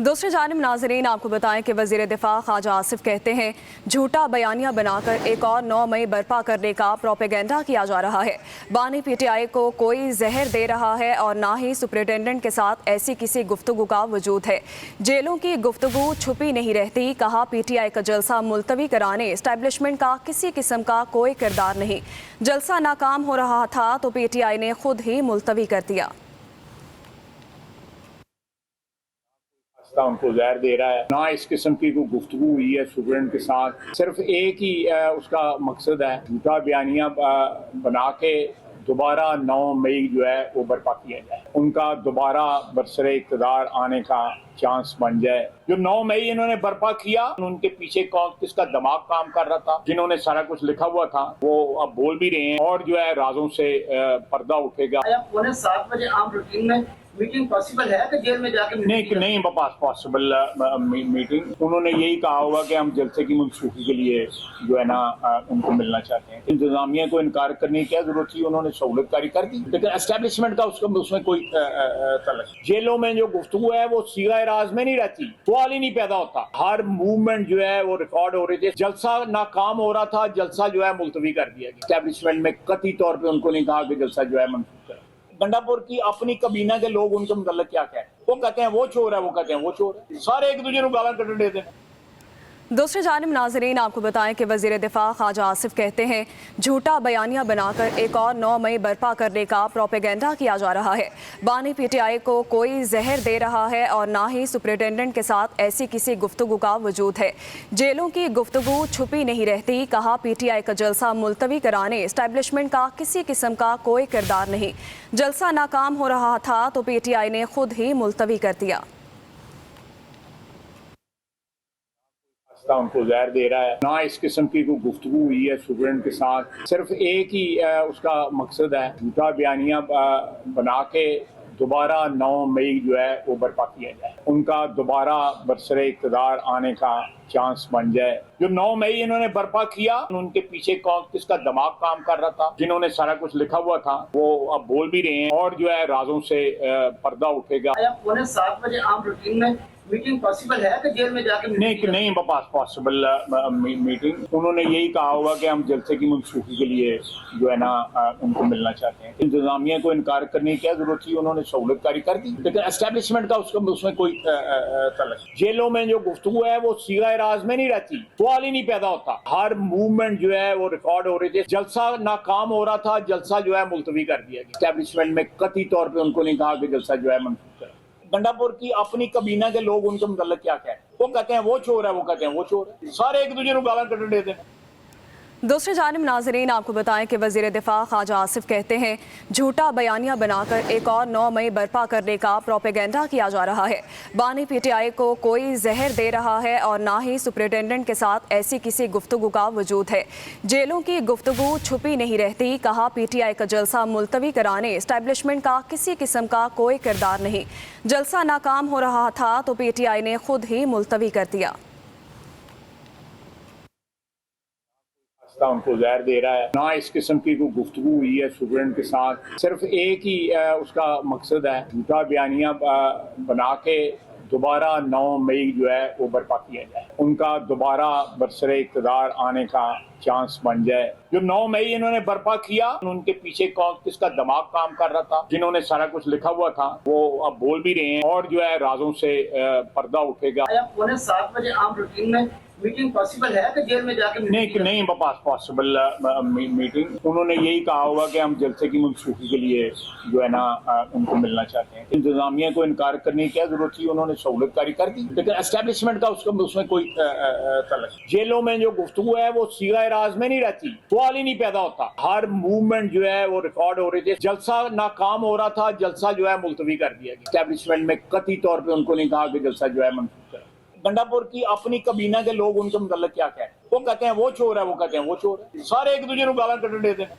दूसरी जानिब नाजरीन आपको बताएं कि वज़ीर दिफा ख्वाजा आसिफ कहते हैं झूठा बयानिया बनाकर एक और 9 मई बर्पा करने का प्रोपेगेंडा किया जा रहा है। बानी पीटीआई को कोई जहर दे रहा है और ना ही सुपरिटेंडेंट के साथ ऐसी किसी गुफ्तगू का वजूद है। जेलों की गुफ्तगू छुपी नहीं रहती, कहा पीटीआई का जलसा मुलतवी कराने एस्टैब्लिशमेंट का किसी किस्म का कोई किरदार नहीं। जलसा नाकाम हो रहा था तो पीटीआई ने खुद ही मुलतवी कर दिया। उनको जहर दे रहा है, ना इस किस्म की कोई गुफ्तगू हुई है स्टूडेंट के साथ। सिर्फ एक ही उसका मकसद है झूठा बयानिया बना के दोबारा 9 मई जो है वो बर्पा किया जाए, उनका दोबारा बरसरे इक़्तिदार आने का चांस बन जाए। जो 9 मई इन्होंने बर्पा किया, उनके पीछे कौन किसका दिमाग काम कर रहा था, जिन्होंने सारा कुछ लिखा हुआ था वो अब बोल भी रहे हैं और जो है राजों से पर्दा उठेगा। 7:15 बजे आम रूटीन में मीटिंग पॉसिबल है कि जेल में जाके नहीं पास पॉसिबल मीटिंग। उन्होंने यही कहा होगा कि हम जलसे की मनसूखी के लिए जो है ना उनको मिलना चाहते हैं। इंतजामिया को इनकार करने की क्या जरूरत थी, उन्होंने सहूलतकारी कर दी, लेकिन एस्टेब्लिशमेंट का उसमें कोई तलक। जेलों में जो गुफ्तगू है वो सीगा राज में नहीं रहती, सवाल ही नहीं पैदा होता। हर मूवमेंट जो है वो रिकॉर्ड हो रहे थे। जलसा नाकाम हो रहा था, जलसा जो है मुलतवी कर दिया गया। एस्टेब्लिशमेंट में कतई तौर पर उनको नहीं कहा कि जलसा जो है मनसूख करें। गंडापुर की अपनी कबीना के लोग उनके मतलब क्या कहते हैं, वो कहते हैं वो चोर है, वो कहते हैं वो चोर है, सारे एक दूसरे को गालां कट देते हैं। दूसरी जानिब नाजरीन आपको बताएं कि वज़ीर दिफा ख्वाजा आसिफ कहते हैं झूठा बयानिया बनाकर एक और 9 मई बर्पा करने का प्रोपेगेंडा किया जा रहा है। बानी पीटीआई को कोई जहर दे रहा है और ना ही सुपरिटेंडेंट के साथ ऐसी किसी गुफ्तगू का वजूद है। जेलों की गुफ्तगू छुपी नहीं रहती, कहा पीटीआई का जलसा मुलतवी कराने एस्टैब्लिशमेंट का किसी किस्म का कोई किरदार नहीं। जलसा नाकाम हो रहा था तो पीटीआई ने खुद ही मुलतवी कर दिया। उनको जहर दे रहा है, ना इस किस्म की कोई गुफ्तगू हुई है स्टूडेंट के साथ। सिर्फ एक ही उसका मकसद है झूठा बयानिया बना के दोबारा 9 मई जो है वो बर्पा किया जाए, उनका दोबारा बरसरे इक़्तिदार आने का चांस बन जाए। जो 9 मई इन्होंने बर्पा किया, उनके पीछे कौन किसका दिमाग काम कर रहा था, जिन्होंने सारा कुछ लिखा हुआ था वो अब बोल भी रहे हैं और जो है राजों से पर्दा उठेगा। 7:15 बजे आम रूटीन में मीटिंग पॉसिबल है कि जेल में जाके नहीं पास पॉसिबल मीटिंग। उन्होंने यही कहा होगा कि हम जलसे की मनसूखी के लिए जो है ना उनको मिलना चाहते हैं। इंतजामिया को इनकार करने की क्या जरूरत थी, उन्होंने सहूलतकारी कर दी, लेकिन एस्टैब्लिशमेंट का उसमें कोई तलक। जेलों में जो गुफ्तगू है वो सीगा राज में नहीं रहती, सवाल ही नहीं पैदा होता। हर मूवमेंट जो है वो रिकॉर्ड हो रहे थे। जलसा नाकाम हो रहा था, जलसा जो है मुलतवी कर दिया गया। एस्टैब्लिशमेंट में कतई तौर पर उनको नहीं कहा कि जलसा जो है मनसूख करें। गंडापुर की अपनी कबीना के लोग उनके मतलब क्या कहते हैं, वो कहते हैं वो चोर है, वो कहते हैं वो चोर है, सारे एक दूसरे को गालां कट देते हैं। दूसरी जानिब नाजरीन आपको बताएं कि वज़ीर दिफा ख्वाजा आसिफ कहते हैं झूठा बयानिया बनाकर एक और 9 मई बर्पा करने का प्रोपेगेंडा किया जा रहा है। बानी पीटीआई को कोई जहर दे रहा है और ना ही सुपरिटेंडेंट के साथ ऐसी किसी गुफ्तगू का वजूद है। जेलों की गुफ्तगू छुपी नहीं रहती, कहा पीटीआई का जलसा मुलतवी कराने एस्टैब्लिशमेंट का किसी किस्म का कोई किरदार नहीं। जलसा नाकाम हो रहा था तो पीटीआई ने खुद ही मुलतवी कर दिया। उनको जहर दे रहा है, ना इस किस्म की कोई गुफ्तगू हुई है स्टूडेंट के साथ। सिर्फ एक ही उसका मकसद है झूठा बयानिया बना के दोबारा 9 मई जो है वो बर्पा किया जाए, उनका दोबारा बरसरे इक़्तिदार आने का चांस बन जाए। जो 9 मई इन्होंने बर्पा किया, उनके पीछे कौन किसका दिमाग काम कर रहा था, जिन्होंने सारा कुछ लिखा हुआ था वो अब बोल भी रहे हैं और जो है राजों से पर्दा उठेगा। 7:15 बजे आम रूटीन में मीटिंग पॉसिबल है कि जेल में जाके नहीं पास पॉसिबल मीटिंग। उन्होंने यही कहा होगा कि हम जलसे की मनसूखी के लिए जो है ना उनको मिलना चाहते हैं। इंतजामिया को इनकार करने की क्या जरूरत थी, उन्होंने सहूलतकारी कर दी, लेकिन एस्टैब्लिशमेंट का उसमें कोई तलक। जेलों में जो गुफ्तगू है वो सीगा राज में नहीं रहती, सवाल ही नहीं पैदा होता। हर मूवमेंट जो है वो रिकॉर्ड हो रहे थे। जलसा नाकाम हो रहा था, जलसा जो है मुलतवी कर दिया गया। एस्टैब्लिशमेंट में कतई तौर पर उनको नहीं कहा कि जलसा जो है मनसूख करें। गंडापुर की अपनी कबीना के लोग उनके मतलब क्या कहते हैं, वो कहते हैं वो चोर है, वो कहते हैं वो चोर है, सारे एक दूसरे को गालां कट देते हैं।